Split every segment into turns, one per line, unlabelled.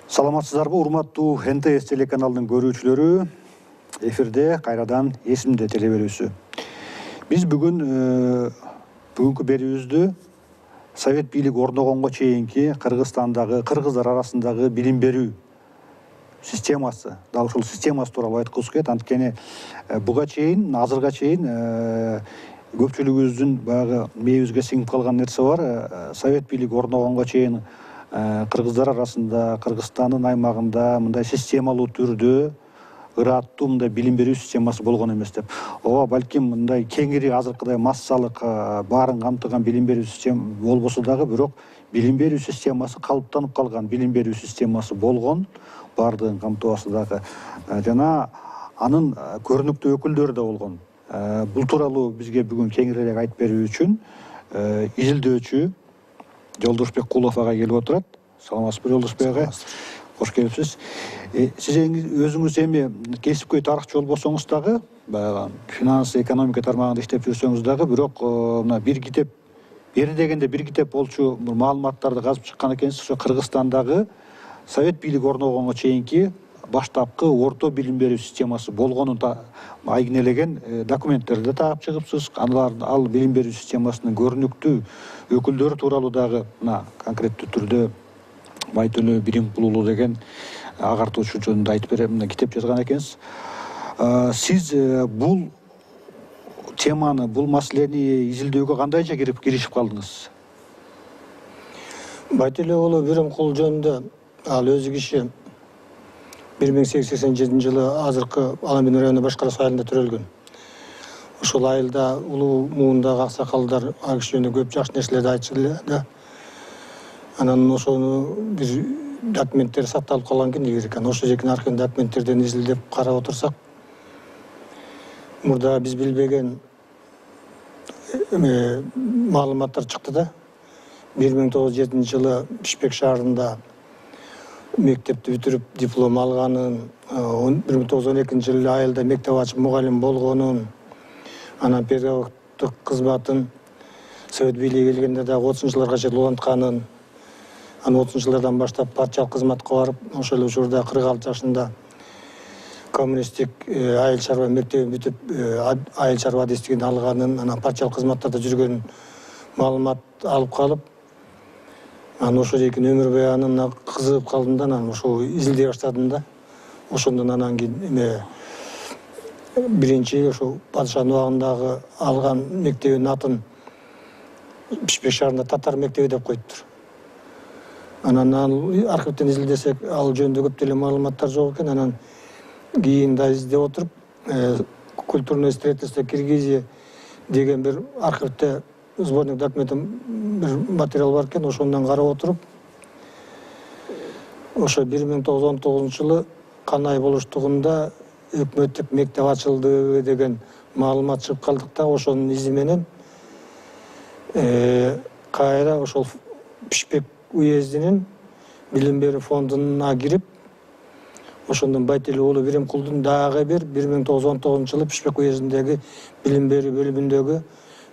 Саламатсыздарбы, урматтуу НТС телеканалдын көрүүчүлөрү. Эфирде кайрадан эсимде телеберүүсү. Биз бүгүнкү берүүбүздү Совет бийлиги орногонго чейинки Кыргызстандагы кыргыздар арасындагы билим берүү системасы, дал ушул системасы тууралуу айткыбыз келет. Анткени буга чейин, азырга чейин көпчүлүгүбүздүн баягы мээбизге сиңип калган нерсе бар. Совет бийлиги орногонго чейин кыргыздар арасында, Кыргызстандын аймагында мындай системалуу түрдө ыраттуу мындай билим берүү системасы болгон эмес деп. Ооба, балким мындай кеңири азыркыдай массалык баарын камтыган билим берүү система болбосо дагы, бирок билим берүү системасы калыптанып калган билим берүү системасы болгон, баардыгын камтыбаса дагы. Жана анын көрүнүктүү өкүлдөрү да болгон. Бул тууралуу бизге бүгүн кеңирээк айтып берүү үчүн изилдөөчү Жолдошбек Кулов ага келип отурат. Саламатсызбы, Жолдошбек ага? Кош келипсиз. Сиз өзүңүз эми кесипкөй тарыхчы болбосоңуз дагы, баягы финанс, экономика тармагында иштеп жүрсөңүз дагы, бирок мына бир китеп, бери дегенде бир китеп болчу маалыматтарды казып чыккан экенсиз. Ошо Кыргызстандагы Совет бийлиги орногонго чейинки баштапкы орто билим берүү системасы болгонун айгинелеген документтерди таап чыгыпсыз. Ал билим берүү системасынын көрүнүктүү өкүлдөрү тууралуу дагы мына конкреттүү түрдө Байтөлө Биримкулулу деген агартуучу жөнүндө айтып берем, мына китеп жазган экенсиз. Сиз бул теманы, бул маселени изилдөөгө кандайча киришип калдыңыз?
Байтөлө уулу Биримкулу жөнүндө ал өзү киши 1887 жылы азыркы Аламин району башкарасы айылында төрөлгөн. Ошол айылда улуу муундагы аксакалдар ал киши жөнүндө көп жакшы нерселерди айтчу да. Анан ошону бир документтер сакталып калган экен Игерикан. Ошо жекен архив документтерден изилдеп карап отурсак, мурда биз билбеген маалыматтар чыкты да. 1907 жылы Бишкек шаарында мектепти бүтүрүп диплом алганын, 1912 жылы айылда мектеп ачып мугалим болгонун, анан педагогдук кызматын Совет бийлиги келгенде дагы 30-жылдарга чейин улантканын, анан 30-жылдардан баштап партиялык кызматка барып, ошол учурда 46 жашында коммунисттик айыл чарба мектебин бүтүп, айыл чарба адистигин алганын, анан партиялык кызматтарда жүргөнүн маалымат алып калып, анан ошо жекен өмүр баянына кызыгып калдым да, анан ошо изилдей баштадым да. Ошондон анан кийин биринчи ошо падышанын убагындагы алган мектебинин атын Бишкек шаарында татар мектеби деп коюптур. Анан архивден изилдесек, ал жөнүндө көп деле маалыматтар жок экен. Анан кийин да издеп отуруп, культурное строительство Киргизии деген бир архивде сборник документин бир материал бар экен. Ошондон карап отуруп, ошо 1919 жылы канай болуштугунда өкмөттүк мектеп ачылды деген маалымат чыгып калдык да. Ошонун изи менен кайра ошол Бишкек уездинин билим берүү фондуна кирип, ошондон Байтөлө уулу Биримкулдун дагы бир 1919 жылы Бишкек уездиндеги билим берүү бөлүмүндөгү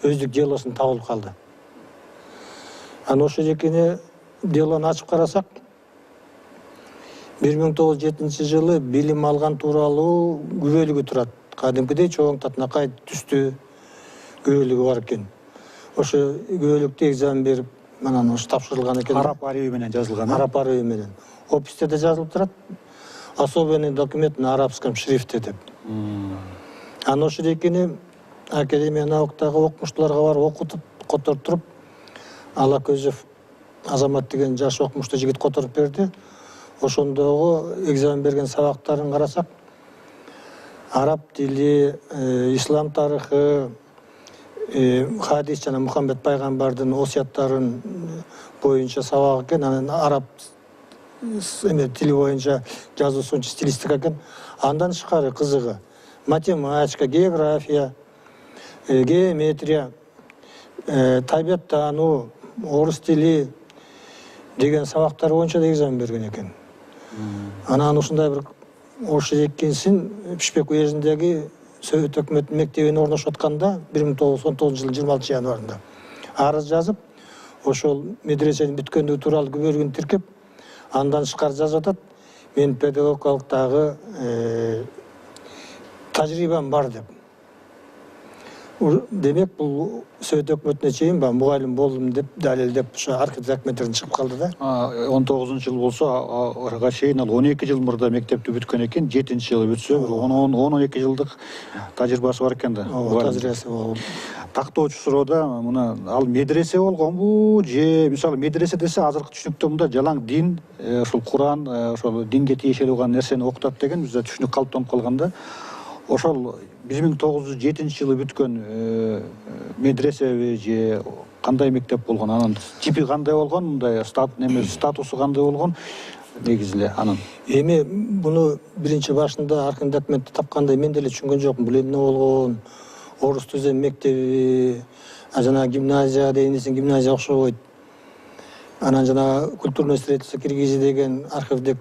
өздүк делосун табылып калды. Анан ошо жекени делону ачып карасак, 1907 жылы билим алган тууралуу күбөлүгү турат. Кадимкидей чоң татынакай түстүү күбөлүгү бар экен. Ошо күбөлүктө экзамен берип, анан ошо тапшырылган экен.
Араб арабы менен жазылган.
Араб арабы менен. Описте да жазылып турат. Особенный документ на арабском шрифте деп. Анан ошо жекени Академия науктагы окумуштууларга барып окутуп, которуп, Алакөзов Азамат деген жаш окумуштуу жигит которуп берди. Ошондогу экзамен берген сабактарын карасак, араб тили, ислам тарыхы, хадис жана Мухаммед пайгамбардын осуяттарын боюнча сабак экен. Анан араб тили боюнча жазуусунчу стилистика экен. Андан тышкары кызыгы математика, география, геометрия, табиаттануу, орус тили деген сабактар боюнча да экзамен берген экен. Анан ушундай бир ошо экенсин Бишкек уездиндеги Совет өкмөтүнүн мектебине орношуп атканда 1919 жылы 26 январында арыз жазып, ошол медресени бүткөндүгү тууралуу күбөлүгүн тиркеп, Андан тышкары жазып атат, мен педагогикалыктагы тажрыйбам бар деп. Демек, бұл Совет өкмөтүнө чейин мугалим болдум деп далилдеп, ошо архив документтерден чыгып калды да.
19-жыл болсо, ага чейин ал 12 жыл мурда мектепти бүткөн экен, 7-чи жылы бүтсө, 10-12 жылдык тажрыйбасы бар экен да.
Тажрыйбасы бар.
Тактоочу суроода мына ал медресе болгонбу же мисалы медресе десе азыркы түшүнүктө мында жалаң дин, ошол Куран, ошол динге тиешелүү болгон нерсени окутат деген бизде түшүнүк калыптанып калган да. Ошол 1907-жылы бүткөн медресеби же кандай мектеп болгон, анын типи кандай болгон, мындай статусу кандай болгон негизи эле анын?
Эми буну биринчи башында архив документти тапкандай мен деле түшүнгөн жокмун. Бул эмне болгон? Орус түзем мектеби, жана гимназия дегенсин гимназия окшобойт. Анан жана культурный строительство Киргизии деген архивдик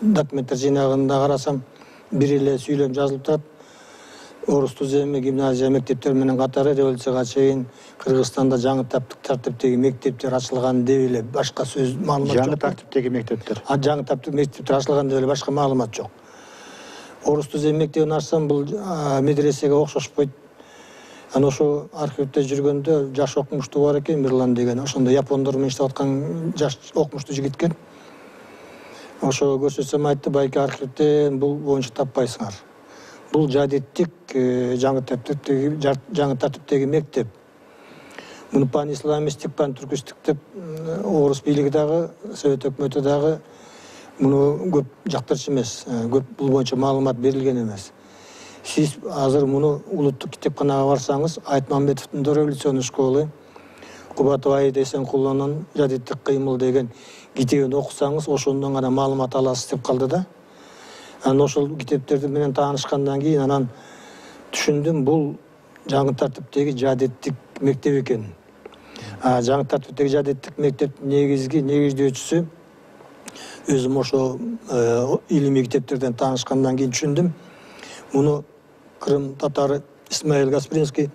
документтер жыйнагында карасам, бир эле сүйлөм жазылып турат. Орус түземи гимназия мектептер менен катары революцияга чейин Кыргызстанда жаңы тартиптеги мектептер ачылган деп эле башка сөз маалымат жок.
Жаңы тартиптеги мектептер.
Жаңы тартиптеги мектептер ачылган деп эле башка маалымат жок. Орус түзем мектебин ачсам, бул медресеге окшошпойт. Анан ошо архивде жүргөндө жаш окумуштуу бар экен, Мирлан деген. Ошондо япондор менен иштеп аткан жаш окумуштуу жигит экен. Ошо көрсөтсөм айтты, байке архивден бул боюнча таппайсыңар. Бул жадиттик жаңы тартиптеги мектеп. Муну пан-исламистик, пан-түркистик деп орус бийлиги дагы, Совет өкмөтү дагы муну көп жактырчу эмес, көп бул боюнча маалымат берилген эмес. Сиз азыр муну улуттук китепканага барсаңыз, Айтмамбетовдун революционный школы, Кубатбай Эсенкулунун жадиттик кыймыл деген китебин окусаңыз, ошондон гана маалымат аласыз деп калды да. Анан ошол китептерди менен таанышкандан кийин анан түшүндүм, бул жаңы тартиптеги жадиттик мектеп экен. Жаңы тартиптеги жадиттик мектептин негиздөөчүсү өзүм ошо илимий китептерден таанышкандан кийин түшүндүм. Муну Крым татары Исмаил Гаспринский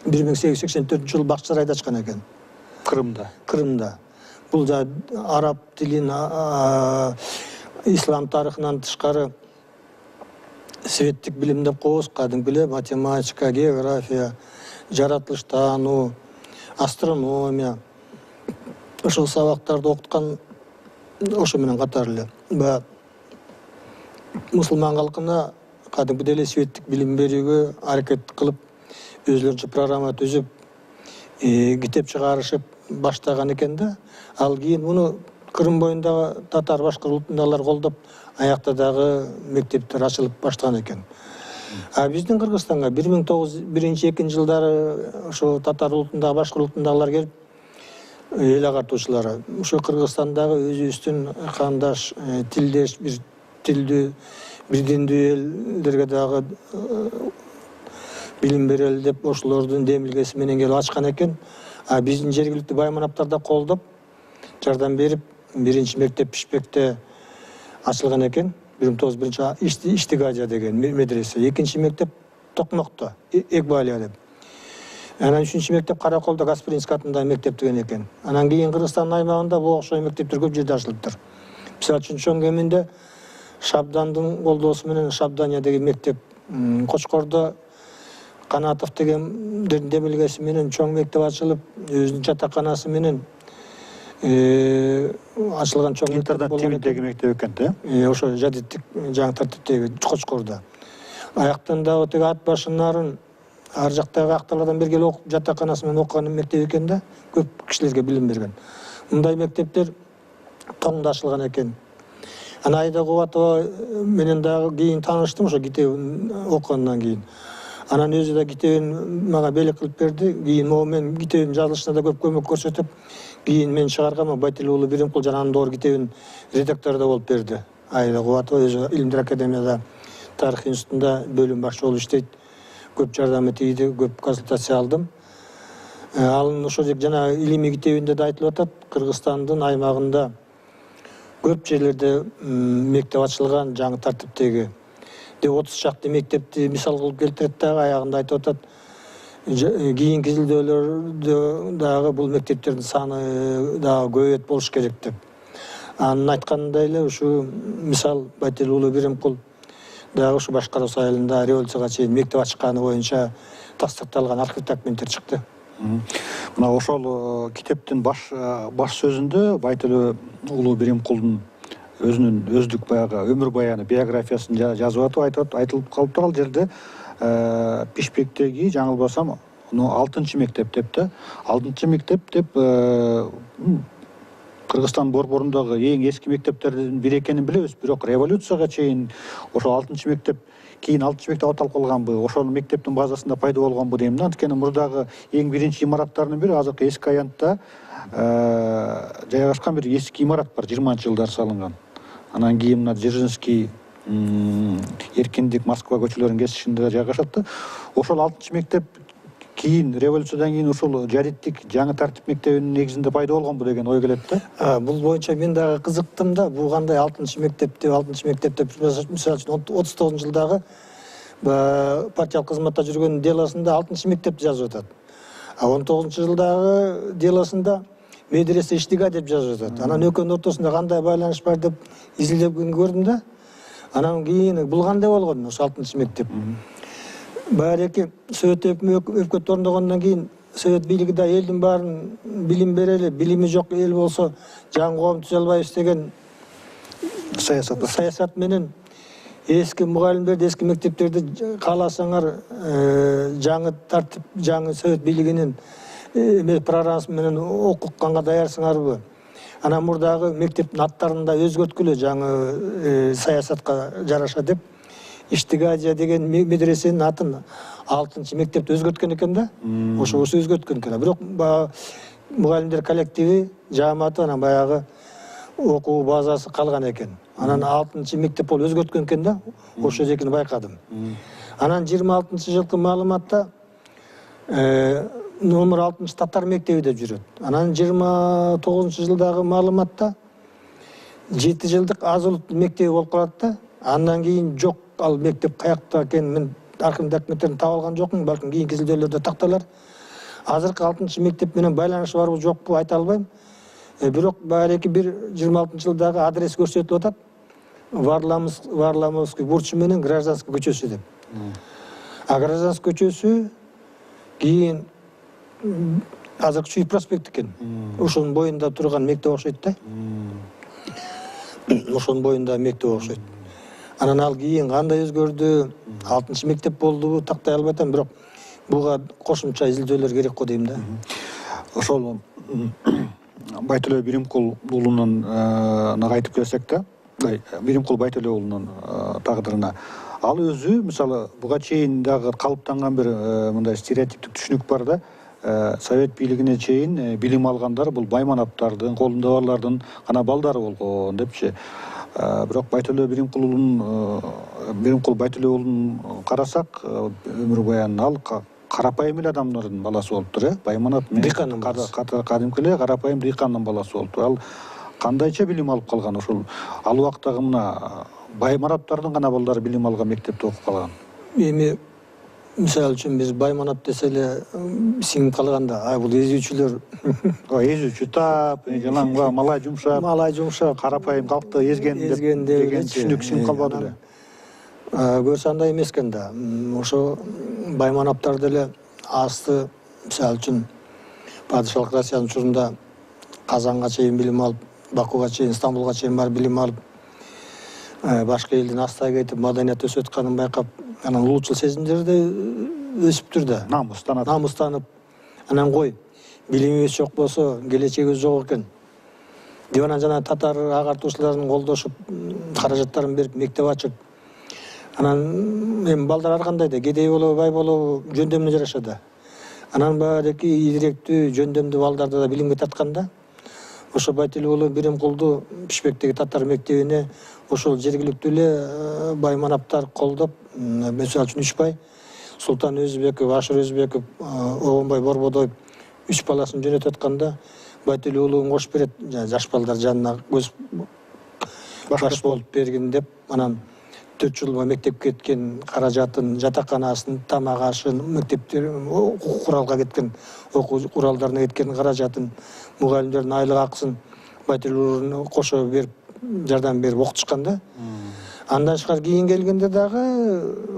1884-жылы Бакчысарайда ачкан экен. Крымда. Бул араб тилин, ислам тарыхынан тышкары светтик билим деп коебуз, кадимки эле математика, география, жаратылыштануу, астрономия. Ошол сабактарды окуткан ошо менен катары эле. Мусулман калкына кадимки эле светтик билим берүүгө аракет кылып, өзлөрүнчө программа түзүп, китеп чыгарышып баштаган экен да. Ал кийин муну Крым боюндагы татар башка улутундагылар колдоп, аякта дагы мектептер ачылып баштаган экен. Биздин Кыргызстанга 1901-2 жылдары ошо татар улутундагы башка улутундагылар келип, эл агартуучулары ошо Кыргызстандагы өзүбүздүн кандаш, тилдеш, бир тилдүү, бир диндүү элдерге дагы билим берели деп ошолордун демилгеси менен келип ачкан экен. Биздин жергиликтүү байманаптар да колдоп, жардам берип, биринчи мектеп Бишкекте ачылган экен. 1901 Иштигадия деген медресе. Экинчи мектеп Токмокто, Экбалия деп. Анан үчүнчү мектеп Караколдо Гаспринский атындагы мектеп деген экен. Анан кийин Кыргызстандын аймагында бул окшой мектептер көп жерде ачылыптыр. Мисалы үчүн чоң кеминде Шабдандын колдоосу менен Шабдания деген мектеп, Кочкордо Канатов деген демилгеси менен чоң мектеп ачылып, өзүнүн жатаканасы менен ачылган чоң
интернат типиндеги мектеп экен да.
Ошо жадиттик жаңы тартиптеги Кочкордо. Аяктан дагы теги ат башынарын ар жактагы актарлардан бир келип окуп, жатаканасы менен окуган мектеп экен да, көп кишилерге билим берген. Мындай мектептер тоңдо ачылган экен. Айда Кубатова менен дагы кийин тааныштым ошо китебин окугандан кийин. Анан өзү да китебин мага белек кылып берди. Кийин мен китебин жазылышына да көп көмөк көрсөтүп, кийин мен чыгаргам Батил уулу Биримкул жананын доор китебин редактору да болуп берди. Айда Кубатова өзү Илимдер академияда тарых институтунда бөлүм башчы болуп иштейт. Көп жардам тийди, көп консультация алдым. Ал ошо жана илимий китебинде да айтылып атат, Кыргызстандын аймагында көп жерлерде мектеп ачылган жаңы тартиптеги. 30 шақты мектепти мисал кылып келтирет дагы, аягында айтып атат. кийинки жылдөлөрдө дагы бул мектептердин саны дагы көбөйөт болуш керек деп. Анын айткандай эле ушу мисал Байтел уулу Биримкул дагы ушу башкаруу айылында революцияга чейин мектеп ачканы боюнча тастыкталган архив документтер чыкты.
Мына ошол китептин баш сөзүндө Байтел уулу Биримкулдун өзүнүн өздүк баягы өмүр баяны биографиясын жазып атып айтылып калыптыр ал жерде. Бишкектеги жаңылбасам 6-чы мектеп деп да. 6-чы мектеп деп Кыргызстан борборундагы эң эски мектептердин бири экенин билебиз, бирок революцияга чейин ошол 6-чы мектеп кийин 6-чы мектеп аталып калганбы, ошол мектептин базасында пайда болгонбу дейм да. Анткени мурдагы эң биринчи имараттардын бири азыркы эски аянтта жайгашкан бир эски имарат бар, 20-чы жылдары салынган. Анан кийин мына Дзержинский, Эркиндик, Москва көчөлөрүнүн кесишинде жайгашат да. Ошол 6-чы мектеп кийин революциядан кийин ушул жадиттик жаңы тартип мектебинин негизинде пайда болгонбу деген ой келет да.
Бул боюнча мен дагы кызыктым да. Бул кандай 6-чы мектеп деп мисалы үчүн 39 жылдагы партиялык кызматта жүргөн делосунда 6-чы мектепти жазып атат. 19 жылдагы делосунда медресе Иштига деп жазып атат. Анан экөөнүн ортосунда кандай байланыш бар деп изилдеп көрдүм да. Анан кийин бул кандай болгон ошо 6-чы мектеп. Баары Совет өкмөтү орногондон кийин Совет бийлиги да элдин баарын билим берели, билими жок эл болсо жаңы коом түзө албайбыз деген саясат менен эски мугалимдерди, эски мектептерди кааласаңар жаңы тартип, жаңы Совет бийлигинин программасы менен окуганга даярсыңарбы? Анан мурдагы мектептин аттарын да өзгөрткүлө жаңы саясатка жараша деп Иштигадия деген медресенин атын 6-чы мектепти өзгөрткөн экен да. Ошо өзгөрткөн экен. Бирок мугалимдер коллективи, жааматы анан баягы окуу базасы калган экен. Анан 6-чы мектеп болуп өзгөрткөн экен да. Ошо экенин байкадым. Анан 26-чы жылкы маалыматта номер 6-чы татар мектеби деп жүрөт. Анан 29-чы жылдагы маалыматта 7 жылдык аз улуттуу мектеби болуп калат да. Андан кийин жок, ал мектеп каякта экенин мен архив документтерин таап алган жокмун, балким кийинки жылдөлөрдө такталар. Азыркы 6-чы мектеп менен байланышы барбы жокпу айта албайм. Бирок баары бир 26-чы жылдагы адрес көрсөтүлүп атат. Варламовский бурчу менен Гражданский көчөсү деп. Гражданский көчөсү кийин азыркы Чуй проспект экен. Ошонун боюнда турган мектеп окшойт да. Ошонун боюнда мектеп окшойт. Анан ал кийин кандай өзгөрдү, 6-чы мектеп болдубу тактай албай атам, бирок буга кошумча изилдөөлөр керек го дейм да.
Ошол Байтел Биримкул уулунун кайтып келсек да, Биримкул Байтел уулунун тагдырына. Ал өзү мисалы буга чейин дагы калыптанган бир мындай стереотиптик түшүнүк бар да. Совет бийлигине чейин билим алгандар бул байманаптардын, колунда барлардын гана балдары болгон депчи. Бирок Байтел Биримкул Байтел уулун карасак, өмүр баянын ал карапайым эле адамдардын баласы болуптур, байманат
дыйкандын
кадимки эле карапайым дыйкандын баласы болуптур. Ал кандайча билим алып калган? Ошол ал убактагы мына байманаптардын гана балдары билим алган мектепте окуп калган.
Эми мисалы үчүн биз байманап десе эле сиңип калганда, бул эзүүчүлөр
эзүүчү тап, жалаңба, малай жумшап, карапайым калкты ezген деген түшүнүк сиңип калбады эле.
Көрсө андай эмес экен да. Ошо байманаптар деле асты мисалы үчүн падышалык Россиянын учурунда Казанга чейин билим алып, Бакуга чейин, Стамбулга чейин барып билим алып, башка элдин астайга кетип маданият өсүп атканын байкап, анан улуучул сезимдерди өсүптүр да. Намыстанып. Анан кой, билимибиз жок болсо, келечегибиз жок экен. Деп анан жана татар агартуучулардын колдошуп, каражаттарын берип мектеп ачып. Анан эми балдар ар кандай да, кедей болобу, бай болобу, жөндөмүнө жараша да. Анан баардыгы ийгилектүү, жөндөмдүү балдарды да билимге тартканда, ошо Байтел уулу Биримкулду Бишкектеги татар мектебине ошол жергиликтүү эле байманаптар колдоп, мисалы үчүн Үчбай, Султан Өзбеков, Ашыр Өзбеков, Обонбай Борбодоев 3 баласын жөнөтүп атканда, Байтел уулуун кош берет, жаш балдар жанына көз баш болуп бергин деп, анан 4 жыл мектепке кеткен каражатын, жатаканасын, тамак ашын, мектептер окуу куралга кеткен, окуу куралдарына кеткен каражатын, мугалимдердин айлык акысын батирлерин кошо берип, жардам берип окутушкан да. Андан тышкары кийин келгенде дагы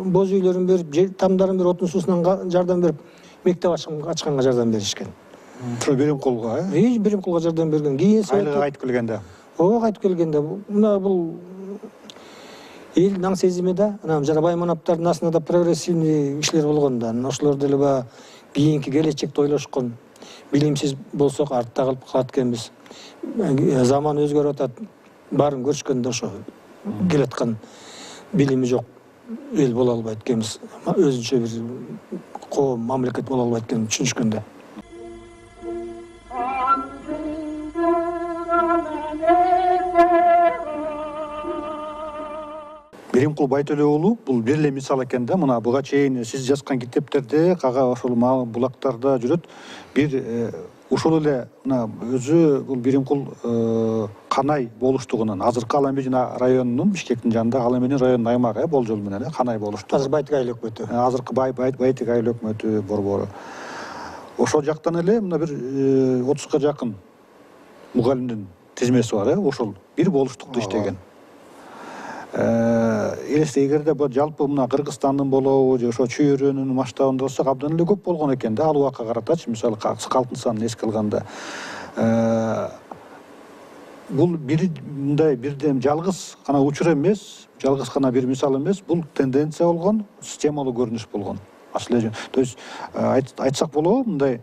боз үйлөрүн берип, тамдарын берип, отун суусунан жардам берип, мектеп ачканга жардам беришкен.
Ошо Беримкулга,
Беримкулга жардам берген. Кийин
айлыгы кайтып келгенде.
Кайтып келгенде, мына бул эл наң сезими да, анан жана Баймановдордун астында да прогрессивный кишилер болгон да. Ошолор деле баягы кийинки келечекти ойлошкон. Билимсиз болсок артта калып калат экенбиз. Заман өзгөрүп атат. Баарын көрүшкөндө ошо келаткан билими жок эл боло албайт экенбиз. Өзүнчө бир коом, мамлекет боло албайт экенин түшүнүшкөндө.
Беримкул Байтөлө уулу бул бир эле мисал экен да. Мына буга чейин сиз жазган китептерде, кага ошол булактарда жүрөт. Бир ушул эле мына өзү бул Беримкул Канай болуштугунан, азыркы Ала Эмин районунун, Бишкектин жанында Ала Эмин районунун аймагы болжол менен Канай болуштугу.
Азыр Байтик айыл өкмөтү.
Азыркы Байтик айыл өкмөтү борбору. Ошол жактан эле мына бир 30га жакын мугалимдин тизмеси бар, ошол бир болуштукта иштеген. Эгерде жалпы мына Кыргызстандын болобу же ошо чөйрөнүн масштабында болсок абдан эле көп болгон экен да, ал убакка каратачы, мисалы калктын санын эске алганда. Бул мындай бирден жалгыз гана учур эмес, жалгыз гана бир мисал эмес, бул тенденция болгон, системалуу көрүнүш болгон. То есть айтсак болобу, мындай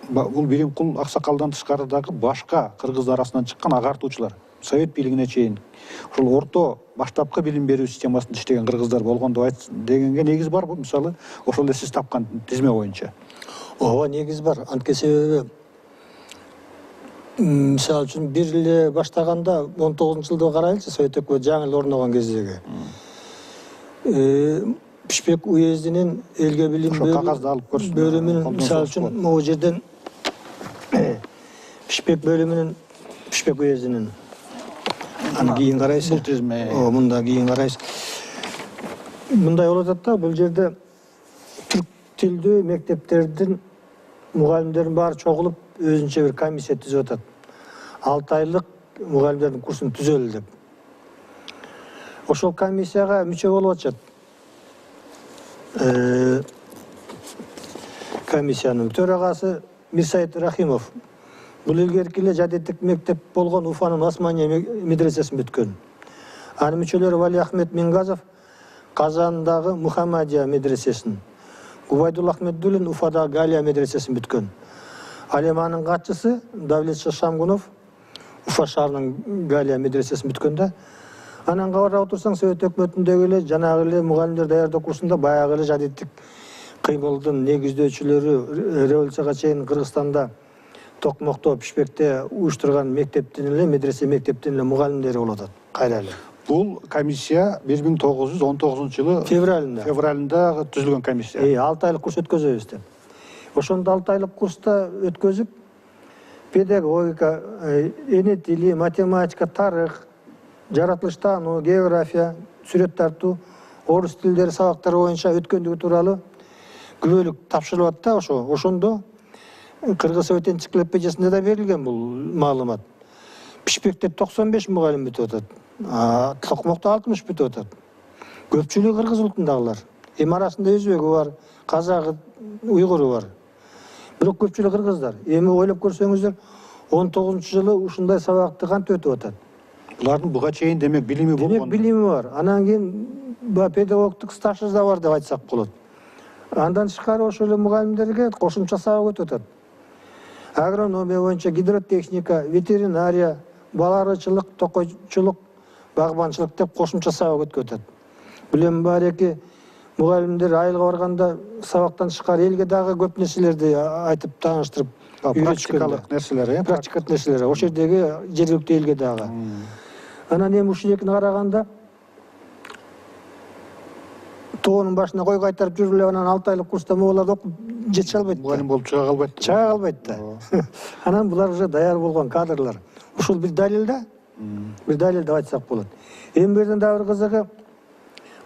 бул Беримкул аксакалдан тышкары дагы башка кыргыздар арасынан чыккан агартуучулар, совет бийлигине чейин ошол орто баштапкы билим берүү системасында иштеген кыргыздар болгон дегенге негиз барбы? Мисалы, ошол эле сиз тапкан тизме боюнча.
Ооба, негиз бар. Антке себеби мисалы үчүн бир эле баштаганда 19-жылды карайлычы, Совет өкмөтү жаңы эле орногон кездеги. Бишкек уездинин элге билим бөлүмүнүн мисалы үчүн могу жерден Бишкек бөлүмүнүн Бишкек уездинин аны кийин карайсыз.
Бул тизме.
Мында кийин карайсыз. Мындай болуп атат да, бул жерде түрк тилдүү мектептердин мугалимдердин баары чогулуп, өзүнчө бир комиссия түзүп атат. 6 айлык мугалимдердин курсун түзөлү деп. Ошол комиссияга мүчө болуп атышат. Комиссиянын төрагасы Мирсайыт Рахимов. Бул илгерки эле жадиттик мектеп болгон Уфанын Османия медресесин бүткөн. Анын мүчөлөрү Вали Ахмет Мингазов Казандагы Мухаммадия медресесин, Губайдулла Ахмеддулин Уфадагы Галия медресесин бүткөн. Ал эми анын катчысы Давлетша Шамгунов Уфа шаарынын Галия медресесин бүткөн да. Анан карап отурсаң, Совет өкмөтүндөгү эле жанагы эле мугалимдер даярдоо курсунда баягы эле жадиттик кыймылдын негиздөөчүлөрү революцияга чейин Кыргызстанда Токмокто, Бишкекте уюштурган мектептин эле, медресе мектептин эле мугалимдери болуп атат. Кайра эле.
Бул комиссия 1919-жылы февралында түзүлгөн комиссия.
6 айлык курс өткөзөбүз деп. Ошондо 6 айлык курста өткөзүп, педагогика, эне тили, математика, тарых, жаратылыштануу, география, сүрөт тартуу, орус тилдери сабактары боюнча өткөндүгү тууралуу күбөлүк тапшырылып атты. Ошондо Кыргыз Совет энциклопедиясында да берилген бул маалымат. Бишкекте 95 мугалим бүтүп атат. Токмокто 60 бүтүп атат. Көпчүлүгү кыргыз улутундагылар. Эми арасында өзбеги бар, казагы, уйгуру бар. Бирок көпчүлүгү кыргыздар. Эми ойлоп көрсөңүздөр, 19-жылы ушундай сабакты кантип өтүп атат.
Булардын буга чейин демек билими болгон.
Демек билими бар. Анан кийин педагогтук стажы да бар деп айтсак болот. Андан тышкары ошол эле мугалимдерге кошумча сабак өтүп атат. Агрономия боюнча гидротехника, ветеринария, баларычылык, токойчулук, багбанчылык деп кошумча сабак өтүп атат. Билем бар эки мугалимдер айылга барганда сабактан тышкары элге дагы көп нерселерди айтып тааныштырып,
практикалык нерселер,
практикалык нерселер. Ошол жердеги жергиликтүү элге дагы. Анан эми ушул экини караганда тоонун башына кой кайтарып жүрүп эле анан 6 айлык курста могуларды окуп жете албайт.
Мугалим болуп чыга албайт.
Чыга албайт да. Анан булар уже даяр болгон кадрлар. Ушул бир далил да. Бир далил деп айтсак болот. Эми бирден дагы бир кызыгы,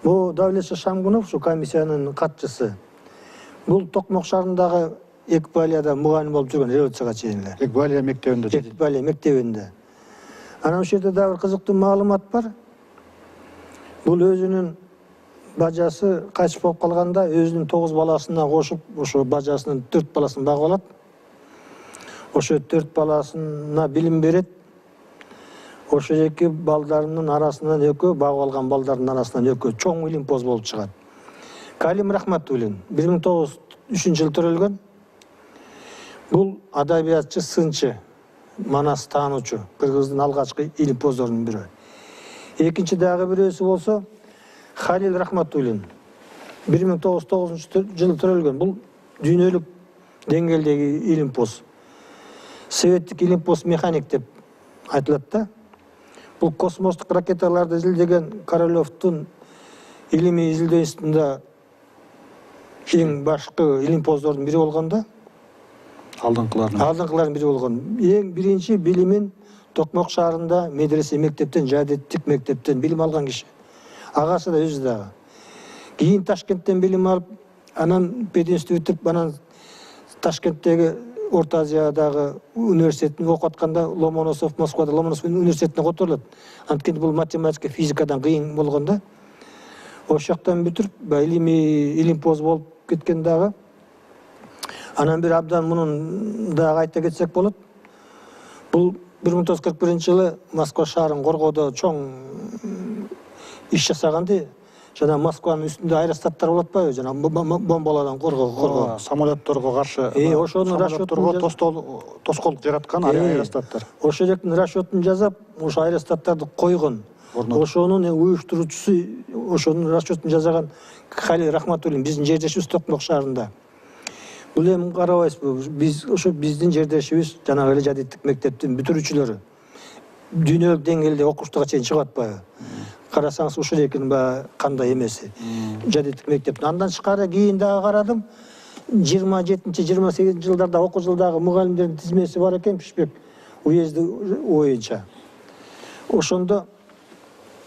Бул Давлет Шамгунов, ушу комиссиянын катчысы. Бул Токмок шаарындагы Экбалияда мугалим болуп жүргөн революцияга чейин эле.
Экбалия мектебинде.
Экбалия мектебинде. Анан ошол жерде дагы бир кызыктуу маалымат бар. Бул өзүнүн бажасы кайтыш болуп калганда өзүнүн 9 баласына кошуп, ошо бажасынын 4 баласын багып алат. Ошо 4 баласына билим берет. Ошо эки балдарынын арасынан экөө, багып алган балдардын арасынан экөө чоң илимпоз болуп чыгат. Калим Рахматуллин 1903 жылы төрөлгөн. Бул адабиятчы, сынчы, манас таануучу, кыргыздын алгачкы илимпоздорунун бири. Экинчи дагы бирөөсү болсо Халил Рахматуллин 1909 жылы төрөлгөн. Бул дүйнөлүк деңгээлдеги илимпоз. Советтик илимпоз механик деп айтылат да. Бул космостук ракеталарды изилдеген Королевдун илимий изилдөө институтунда эң башкы илимпоздордун бири болгон да. Алдыңкылардын бири болгон. Эң биринчи билимин Токмок шаарында медресе мектептен, жадеттик мектептен билим алган киши. Агасы да өзү дагы. Кийин Ташкенттен билим алып, анан пединститут бүтүп, анан Ташкенттеги Орто Азиядагы университетин окуп атканда Ломоносов Москвада Ломоносов университетине которулат. Анткени бул математика, физикадан кыйын болгон да. Ошол жактан бүтүрүп, илимпоз болуп кеткен дагы. Анан бир абдан мунун дагы айта кетсек болот. Бул 1941 жылы Москва шаарын коргоодо чоң иш жасаганды. Жана Москванын үстүндө аэростаттар болот атпайбы? Жана бомбалардан коргоо.
Самолетторго каршы.
Ошонун расчётун
тоскоол жараткан аэростаттар.
Ошол жактын расчётун жасап, ошо аэростаттарды койгон. Ошонун уюштуруучусу, ошонун расчётун жасаган Халил Рахматуллин биздин жердешибиз Токмок шаарында. Бул эми карабайсызбы? Биздин жердешибиз жанагы эле жадиттик мектептин бүтүрүүчүлөрү. Дүйнөлүк деңгээлде окуштуга чейин чыгып атпайбы? Карасаңыз ушул экенин кандай эмеси. Жадиттик мектептин. Андан тышкары кийин дагы карадым. 27-28 жылдарда окуу жылдагы мугалимдердин тизмеси бар экен Пишпек уезди боюнча. Ошондо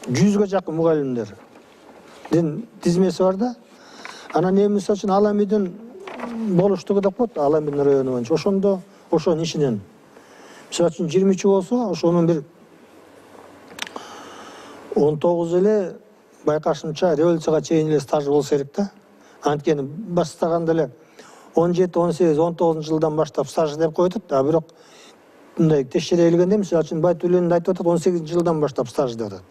100га жакын мугалимдердин тизмеси бар да. Анан эми мисалы үчүн Аламидин болуштугу деп коет, Аламидин району боюнча. Ошондо ошонун ишинен мисалы үчүн 23 болсо, ошонун бир 19 эле байкашымча революцияга чейин эле стажы болсо керек да. Анткени баштаганда эле 17, 18, 19 жылдан баштап стаж деп коет, а бирок мындай текшере келгенде мисалы үчүн Байтуллин айтып атат 18 жылдан баштап стаж деп атат.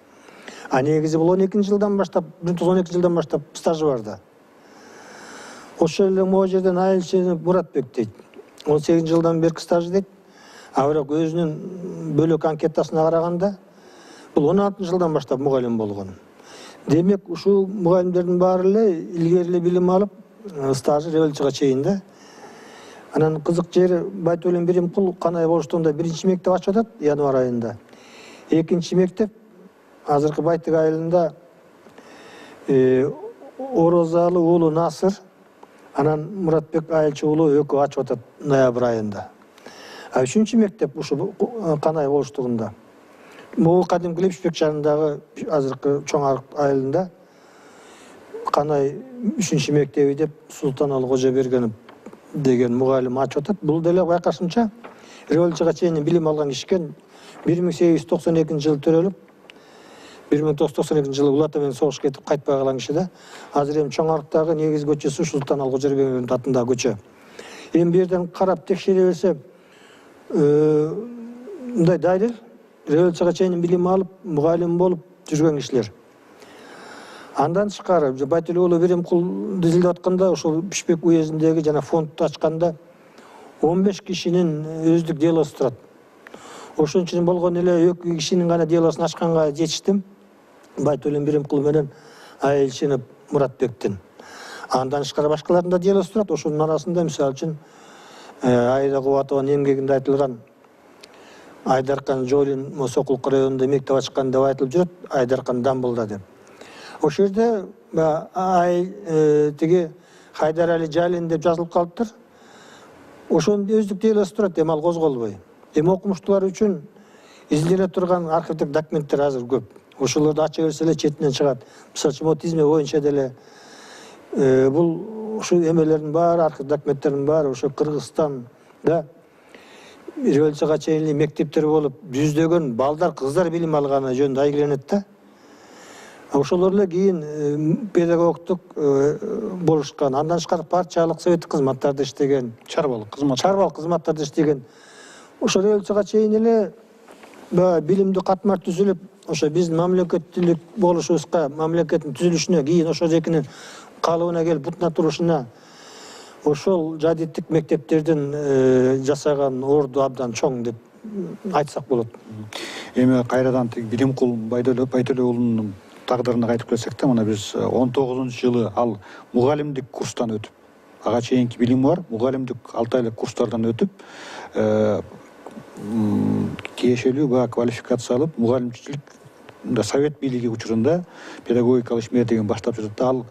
А негизи бул 12 жылдан баштап, 12 жылдан баштап стажы бар да. Ошол эле могу жерден Айылчы Муратбек дейт. 18 жылдан берки стажы дейт. А бирок өзүнүн бөлөк анкетасына караганда бул 16 жылдан баштап мугалим болгон. Демек, ушул мугалимдердин баары эле илгери эле билим алып, стажы революцияга чейин да. Анан кызык жери Байтуллин Биримкул канай болуштугунда биринчи мектеп ачып атат январь айында. Экинчи мектеп азыркы Байтык айылында Орозалы уулу Насыр, анан Муратбек Айылчы уулу экөө ачып атат ноябрь айында. А үчүнчү мектеп ушу канай болуштугунда. Могу кадимки Пишпек шаарындагы азыркы чоң арык айылында канай 3-чү мектеби деп Султаналы Кожобергенов деген мугалим ачып атат. Бул деле байкашымча революцияга чейин билим алган киши экен. 1892 жылы төрөлүп, 1992 жылы Улата менен согуш кетип кайтпай калган киши да. Азыр эми чоң арыктагы негизи көчөсү Султаналы Кожобергеновдун атындагы көчө. Эми бу жерден карап текшере берсе, мындай дайрел революцияга чейин билим алып, мугалим болуп жүргөн кишилер. Андан тышкары Байтуллин уулу Биримкул изилдеп атканда, ошол Пишпек уездиндеги жана фондду ачканда 15 кишинин өздүк делосу турат. Ошон үчүн болгон эле 2 кишинин гана делосун ачканга жетиштим. Байтуллин Биримкул менен Айылчы Муратбектин. Андан тышкары башкалардын да делосу турат. Ошонун арасында мисалы үчүн Айда Кубатованын эмгегинде айтылган Айдаркан Жолин Сокулук районунда мектеп ачкан деп айтылып жүрөт, Айдаркан Дамбылда деп. Ошол жерде тиги Хайдар Али Жалин деп жазылып калыптыр. Ошонун өздүк делосу турат, эми ал козголбой. Эми окумуштуулар үчүн изилдене турган архивдик документтер азыр көп. ошолорду ача берсе эле четинен чыгат. Мисалы үчүн тизме боюнча деле бул ушул эмелердин баары, архив документтердин баары ошо Кыргызстанда революцияга чейин мектептер болуп, жүздөгөн балдар, кыздар билим алганы жөнүндө айгиленет да. Ошолор эле кийин педагогтук болушкан, андан тышкары партиялык советтик кызматтарда иштеген,
чарбалык кызмат.
чарбалык кызматтарда иштеген. Ошо революцияга чейин эле билимдүү катмар түзүлүп, ошо биздин мамлекеттүүлүк болушубузга, мамлекеттин түзүлүшүнө, кийин ошо жекинин калыбына келип бутуна турушуна ошол жадиттик мектептердин жасаган орду абдан чоң деп айтсак болот.
Эми кайрадан тиг Биримкул Байтөлө уулунун тагдырына кайтып келсек да, мына биз 19-жылы ал мугалимдик курстан өтүп, ага чейинки билими бар, мугалимдик 6 айлык курстардан өтүп, тиешелүү баягы квалификация алып, мугалимчилик совет бийлиги учурунда педагогикалык ишмердигин баштап жатат да. Ал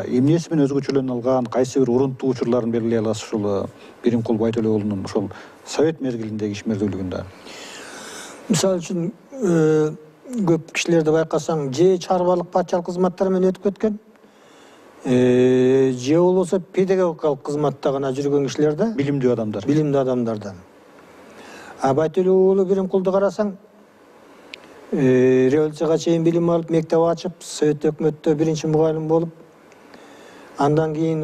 эмнеси менен өзгөчөлөнө алган, кайсы бир урунттуу учурларын белгилей аласыз ушул Биримкул Байтөлө уулунун ошол совет мезгилиндеги ишмердүүлүгүндө?
Мисалы үчүн көп кишилерди байкасаң, же чарбалык партиялык кызматтар менен өтүп кеткен, же болбосо педагогикалык кызматта гана жүргөн кишилер да.
Билимдүү адамдар.
Билимдүү адамдардан. Байтөлө уулу Биримкулду карасаң, революцияга чейин билим алып, мектеп ачып, совет өкмөттө биринчи мугалим болуп, андан кийин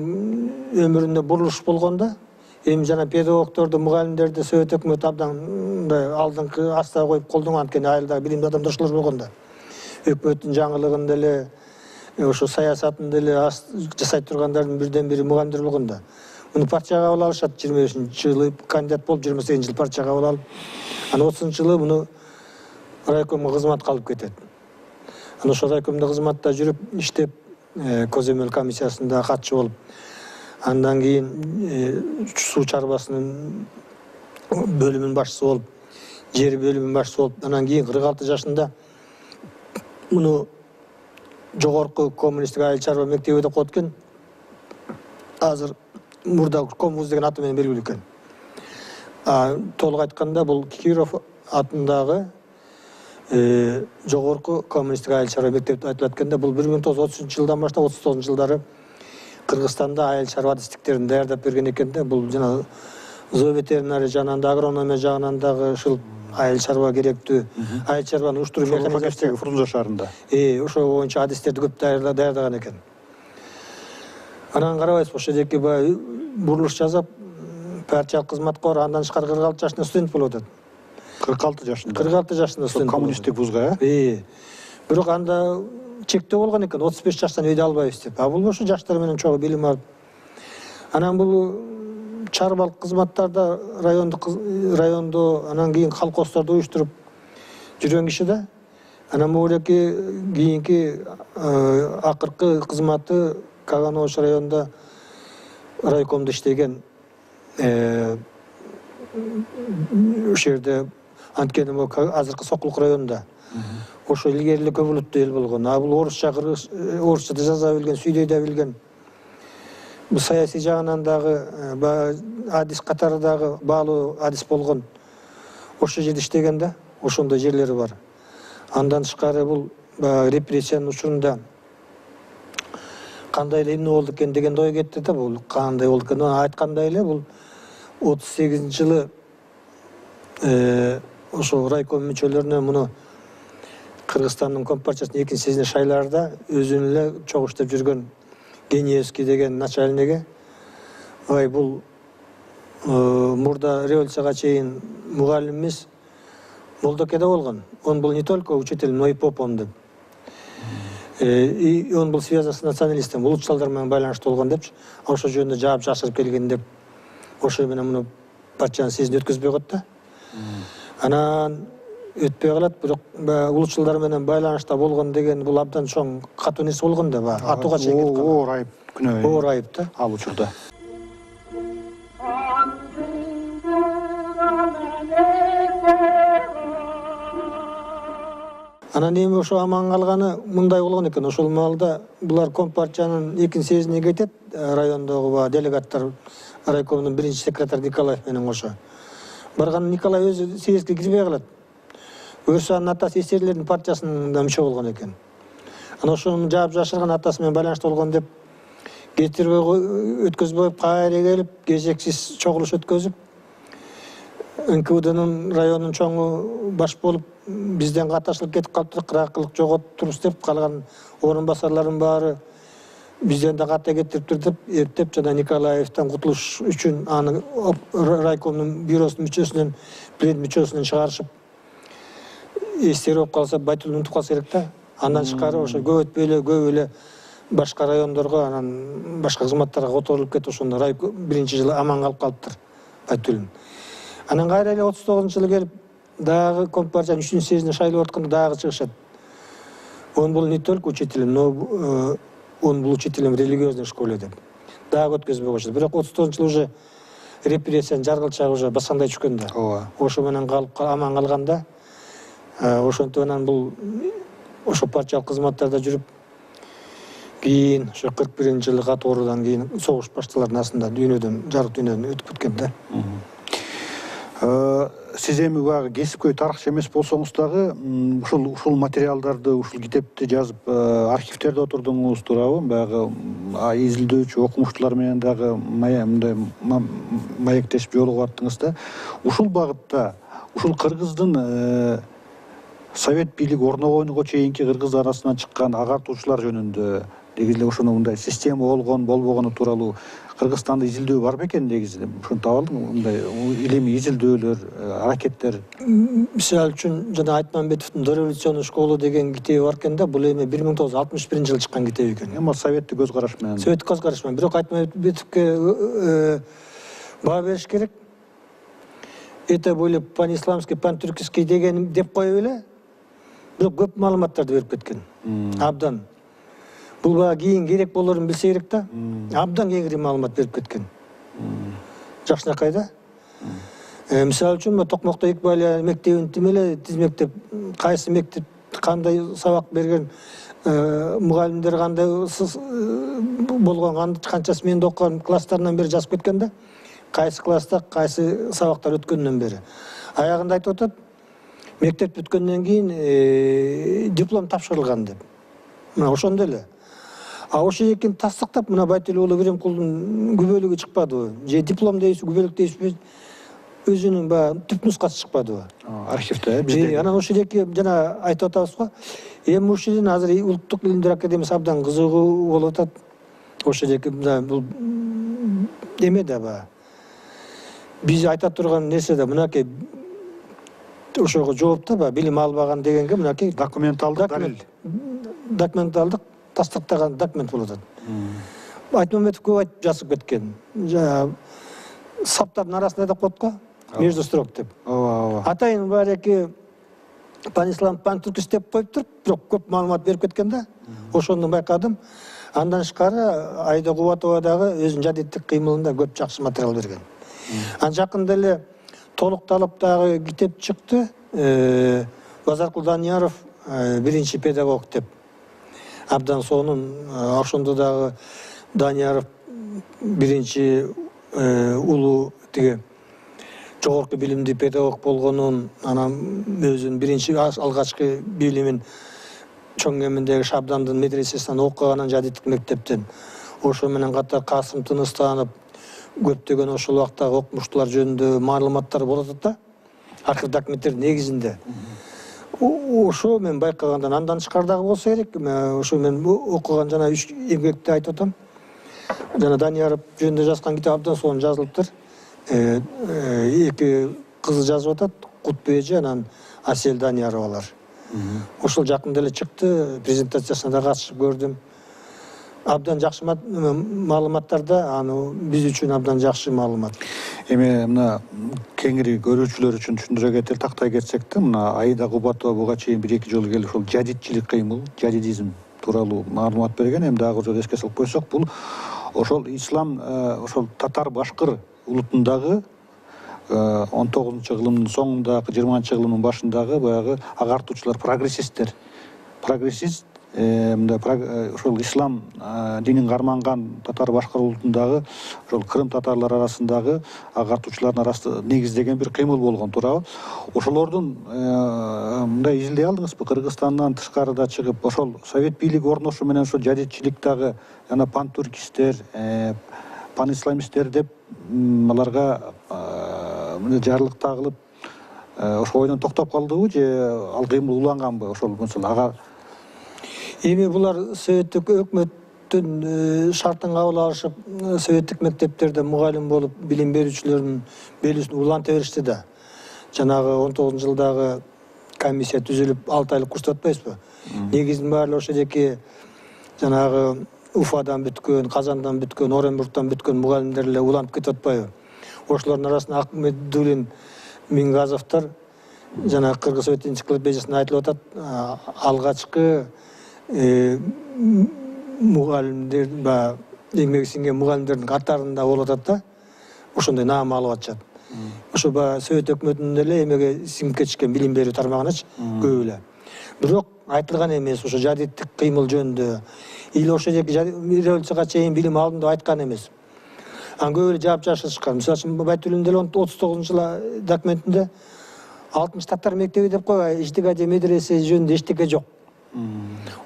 өмүрүндө бурулуш болгондо, эми жана педагогторду, мугалимдерди совет өкмөтү абдан алдыңкы астага коюп колдонгон, анткени айылда билимдүү адамдар ошолор болгондо. Өкмөттүн жаңылыгын деле, ошо саясатын деле жасай тургандардын бирден бири мугалимдер болгондо. Муну партияга кабыл алышат, 25-жылы кандидат болуп, 28-жылы партияга кабыл алып, анан 30-жылы муну райкомго кызматка алып кетет. Анан ошол райкомдо кызматта жүрүп, иштеп, көзөмөл комиссиясында катчы болуп, андан кийин суу чарбасынын бөлүмүнүн башчысы болуп, жер бөлүмүнүн башчысы болуп, анан кийин 46 жашында муну жогорку коммунисттик айыл чарба мектеби деп коет экен. Азыр мурда Комвуз деген аты менен белгилүү экен. Толук айтканда бул Киров атындагы жогорку коммунисттик айыл чарба мектеп деп айтылат экен да. Бул 1930-жылдан баштап 39-жылдары Кыргызстанда айыл чарба адистиктерин даярдап берген экен да. Бул жана зооветеринария жагынан да, агрономия жагынан дагы ушул айыл чарба керектүү, айыл чарбаны уюштуруу механизмдеги
Фрунзе шаарында.
Ошо боюнча адистерди көп даярдаган экен. Анан карабайсыз, ошо жеки бурулуш жасап, партиялык кызматка барып, андан тышкары 46 жашында студент болуп атат.
46 жашында.
46 жашында студент.
Коммунисттик вузга,
Бирок анда чектөө болгон экен, 35 жаштан өйдө албайбыз деп. Бул ошо жаштар менен чогуу билим алып. Анан бул чарбалык кызматтарда райондо, анан кийин колхоздорду уюштуруп жүргөн киши да. Анан могулеки кийинки акыркы кызматы Каганович районунда райкомдо иштеген. Ошол жерде анткени азыркы Сокулук районунда. Ошо илгери эле көп улуттуу эл болгон. Бул орусча да жаза билген, сүйлөй да билген. Бул саясий жагынан дагы адис катары дагы баалуу адис болгон. Ошол жерде иштеген да, ошондой жерлери бар. Андан тышкары бул репрессиянын учурунда кандай эле эмне болду экен деген ой кетти да. Бул кандай болду экен айткандай эле, бул 38-жылы ошо райком мүчөлөрүнө муну Кыргызстандын компартиясынын 2-съездине шайларда өзүнүн эле чогуу иштеп жүргөн Гениевский деген начальниги, бул мурда революцияга чейин мугалим эмес, молдоке да болгон. Он был не только учителем, но и попом деп. И он был связан с националистом, улутчулдар менен байланыштуу болгон депчи. Ошол жөнүндө жаап жашырып келген деп. Ошол менен муну партиянын съездине өткөзбөй коет да. Анан өтпөй калат, бирок улутчулдар менен байланышта болгон деген бул абдан чоң катуу нерсе болгон да. Атууга чейин кеткен.
Оор айып күнөө.
Оор айып да.
Ал учурда.
Анан эми ошо аман калганы мындай болгон экен. Ошол маалда булар компартиянын 2-съездине кетет, райондогу делегаттар, райкомдун 1-секретарь Николаев менен кошо. Барган Николай өзү съездге кирбей калат. Өрсанның атасы эсерлердин партиясында мүчө болгон экен. Ана ошонун жаап жашырган атасы менен байланыштуу болгон деп кетирбей өткөзбөй кайра келип, кезексиз чогулуш өткөзүп, НКВДнын районунун чоңу баш болуп, бизден каташылып кетип калыптыр, 40 кылык жоготтурбуз деп, калган орун басарлардын баары бизден да ката кетириптир деп эптеп жана Николаевден кутулуш үчүн аны райкомдун бюросунун мүчөсүнөн, плен мүчөсүнөн чыгарышып, эстери болуп калса Байтул унутуп калса керек да. Андан тышкары ошо көп эле башка райондорго, анан башка кызматтарга которулуп кетип, ошондо райком биринчи жылы аман калып калыптыр Байтулун. Анан кайра эле 39-жылы келип, дагы Компартиянын 3-съездине шайлап атканда дагы чыгышат. Он был не только учителем, но он был учителем в религиозной школе деп. Дагы өткөзбөй койшот. Бирок 39-жылы уже репрессиянын жаргылчагы уже баскандай түшкөн да.
Ооба.
Ошо менен калып аман калганда, ошентип анан бул ошо партиялык кызматтарда жүрүп, кийин ошо 41-жылы катоорудан кийин согуш башталардын астында жарык дүйнөдөн өтүп кеткен да.
Сиз эми баягы кесипкөй тарыхчы эмес болсоңуз дагы ушул материалдарды, ушул китепти жазып архивтерде отурдуңуз, туурабы? Баягы изилдөөчү окумуштуулар менен дагы мындай маектешип жолугуп аттыңыз да. Ушул багытта, ушул кыргыздын совет бийлиги орногонго чейинки кыргыз арасынан чыккан агартуучулар жөнүндө, негизи ошону мындай система болгон, болбогону тууралуу Кыргызстанда изилдөө бар бекен негизи? Ушуну таап алдыңбы? Мындай илимий изилдөөлөр, аракеттер.
Мисалы үчүн жана Айтмамбетовдун «Дореволюционный школа» деген китеби бар экен да. Бул эми 1961-жылы чыккан китеби экен.
Эми советтик көз караш менен.
Советтик көз караш менен. Бирок Айтмамбетовке баа бериш керек. Это были пан-исламский, пан-түркиский деген деп коюп эле. Бирок көп маалыматтарды берип кеткен. Абдан. Бул баа кийин керек болорун билсе керек да. Абдан кеңири маалымат берип кеткен. Жакшынакай да. Мисалы үчүн Токмокто Икбалия мектебин тимеле тизмектеп, кайсы мектеп кандай сабак берген, мугалимдер кандай болгон, канчасы менде окуган класстарынан бери жазып кеткен да. Кайсы класста кайсы сабактар өткөндөн бери. Аягында айтып атат, мектеп бүткөндөн кийин диплом тапшырылган деп. Мына ошондой эле. А ошо экин тастыктап, мына Байтул уулу Биремкулдун күбөлүгү чыкпадыбы? Же диплом дейсиз, күбөлүк дейсизби? Өзүнүн түп нускасы чыкпадыбы?
Архивде, бизде.
Анан ошо эки жана айтып атабыз го. Эми ушунун азыр Улуттук илимдер академиясы абдан кызыгуу болуп атат. Ошо эки бул эме да ба. Биз айта турган нерсе да мынакей ошого жооп да ба, билим албаган дегенге мынакей
документалдык далил.
Документалдык тастыктаган документ болуп атат. Айтмамбетов көп айтып жазып кеткен. Саптардын арасында деп коет го, между строк деп.
Ооба.
Атайын бар эки пан-ислам, пан-түркис деп коюп туруп, бирок көп маалымат берип кеткен да. Ошону байкадым. Андан тышкары Айда Кубатова дагы өзүнүн жадиттик кыймылында көп жакшы материал берген. Жакында эле толукталып дагы китеп чыкты. Базаркул Данияров биринчи педагог деп. Абдан сонун, ошондо дагы Данияров биринчи улуу тиги жогорку билимдүү педагог болгонун, анан өзүнүн биринчи алгачкы билимин чоң эминдеги Шабдандын медресесинен окуганын, жадиттик мектептен. Ошо менен катар Касым Тыныстанов, көптөгөн ошол убактагы окумуштуулар жөнүндө маалыматтар болот да. Архив документтердин негизинде. Ошо мен байкагандан андан тышкардагы болсо керек. Ошо мен окуган жана 3 эмгекти айтып атам. Жана Данияров жөнүндө жазган китеп абдан сонун жазылыптыр. Эки кызы жазып атат, Кутбежи анан Асел Данияровалар. Ошол жакында эле чыкты, презентациясына да катышып көрдүм. Абдан жакшы маалыматтар да, аны биз үчүн абдан жакшы маалымат.
Эми мына кеңири көрүүчүлөр үчүн түшүндүрө кетип тактай кетсек да, мына Айда Кубатова буга чейин 1-2 жолу келип ошол жадидчилик кыймыл, жадидизм тууралуу маалымат берген. Эми дагы жолу эске салып койсок, бул ошол ислам, ошол татар-башкыр улутундагы 19-кылымдын соңундагы, 20-кылымдын башындагы баягы агартуучулар, прогрессисттер. Прогрессист мындай ошол ислам динин карманган татар башкар улутундагы ошол кырым татарлар арасындагы агартуучулардын арасында негиздеген бир кыймыл болгон, туурабы? Ошолордун мындай изилдей алдыңызбы? Кыргызстандан тышкарыда чыгып, ошол совет бийлиги орношуу менен ошол жадитчилик дагы жана пантүркисттер, панисламисттер деп аларга жарлык тагылып, ошол ойдон токтоп калдыбы же ал кыймыл уланганбы? Ошол мисалы ага
эми булар советтик өкмөттүн шартын кабыл алышып, советтик мектептерде мугалим болуп билим берүүчүлөрдүн белүүсүн уланта беришти да. Жанагы 19-жылдагы комиссия түзүлүп 6 айлык курстап атпайсызбы? Негизинин баары ошо жеке жанагы Уфадан бүткөн, Казандан бүткөн, Оренбургтан бүткөн мугалимдер эле улантып кетип атпайбы? Ошолордун арасында Ахмедуллин, Мингазовдор жана Кыргыз совет энциклопедиясында айтылып атат, алгачкы мугалимдер эмгеги сиңген мугалимдердин катарында болуп атат да. Ошондой наам алып атышат. Ошо совет өкмөтүнүн эле эмеге сиңип кетишкен билим берүү тармагыначы көп эле. Бирок айтылган эмес ошо жадиттик кыймыл жөнүндө. Или ошо революцияга чейин билим алдым деп айткан эмес. Анан көп эле жаап жашырышкан. Мисалы үчүн Байтуллин деле 39-жылы документинде 6 татар мектеби деп койгон, иштигади медресе жөнүндө эчтеке жок.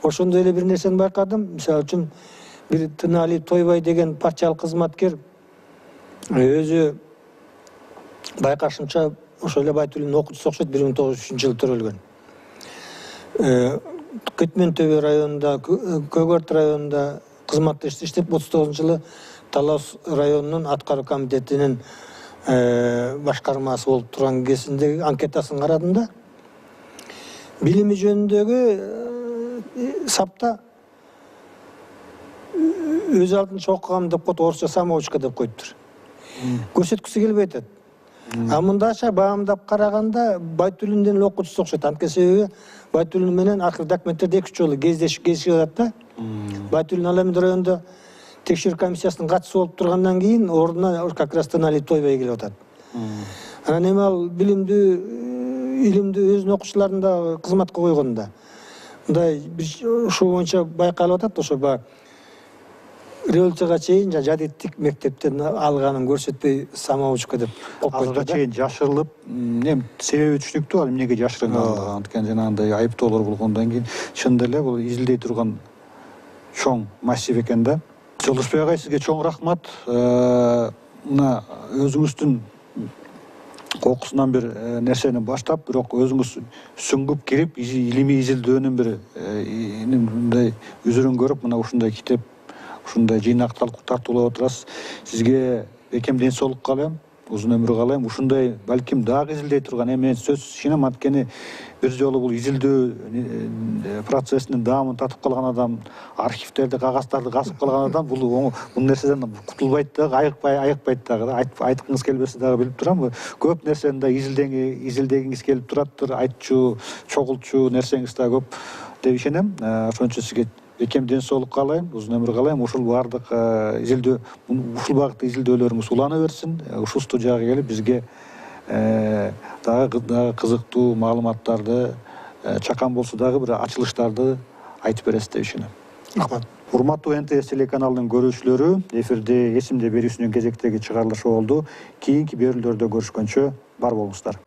Ошондой эле бир нерсени байкадым. Мисалы үчүн бир Тынали Тойбай деген партиялык кызматкер өзү байкашымча ошол эле Байтуллиндин окуучусу окшойт, 1903-жылы төрөлгөн. Кетмен Төбө районунда, Көгөрт районунда кызматта иштеп, 39-жылы Талас районунун аткаруу комитетинин башкармасы болуп турган кезинде анкетасын карадым да. Билими жөнүндөгү сапта өз алдынча окугам деп коет, орусча самоучка деп коюптур. Көрсөткүсү келбей атат. А мындайча баамдап караганда Байтуллиндин эле окуучусу окшойт. Анткени себеби Байтуллин менен акыркы документтерде 2 жолу кездешип атат да. Байтуллин ал эми районда текшерүү комиссиясынын катчысы болуп тургандан кийин ордуна как раз Тынали Тойбай келип атат. Анан эми ал илимди өзүнүн окуучуларын да кызматка койгон да. Мындай ушул боюнча байкалып атат, ошо революцияга чейин жадиттик мектептен алганын көрсөтпөй самоучка деп коюп койду.
Азыркыга чейин жашырылып, эми себеби түшүнүктүү, ал эмнеге жашырынгандыгы. Анткени жанагындай айыптоолор болгондон кийин чындап эле бул изилдей турган чоң массив экен да. Жолдошбек агай, сизге чоң рахмат. Мына өзүңүздүн кокусунан бир нерсени баштап, бирок өзүңүз сүңгүп кирип, илимий изилдөөнүн бир мындай үзүрүн көрүп, мына ушундай китеп, ушундай жыйнакталып тартуулап отурасыз. Сизге бекем ден соолук каалайм, узун өмүр каалайм. Ушундай балким дагы изилдей турган, эми сөзсүз ишенем, анткени бир жолу бул изилдөө процессинин даамын татып калган адам, архивдерди, кагаздарды касып калган адам бул нерседен кутулбайт дагы, айыкпайт дагы да. Айткыңыз келбесе дагы билип турам, көп нерсени да изилдегиңиз келип тураттыр, айтчу, чогултчу нерсеңиз да көп деп ишенем. Ошон үчүн сизге бекем ден соолук каалайм, узун өмүр каалайм. Ушул баардык ушул багытта изилдөөлөрүңүз улана берсин. Ушул студияга келип бизге дагы кызыктуу маалыматтарды, чакан болсо дагы бир ачылыштарды айтып бересиз деп ишенем.
Рахмат.
Урматтуу НТС телеканалынын көрүүчүлөрү, эфирде эсимде берүүсүнүн кезектеги чыгарылышы болду. Кийинки берүүлөрдө көрүшкөнчө бар болуңуздар.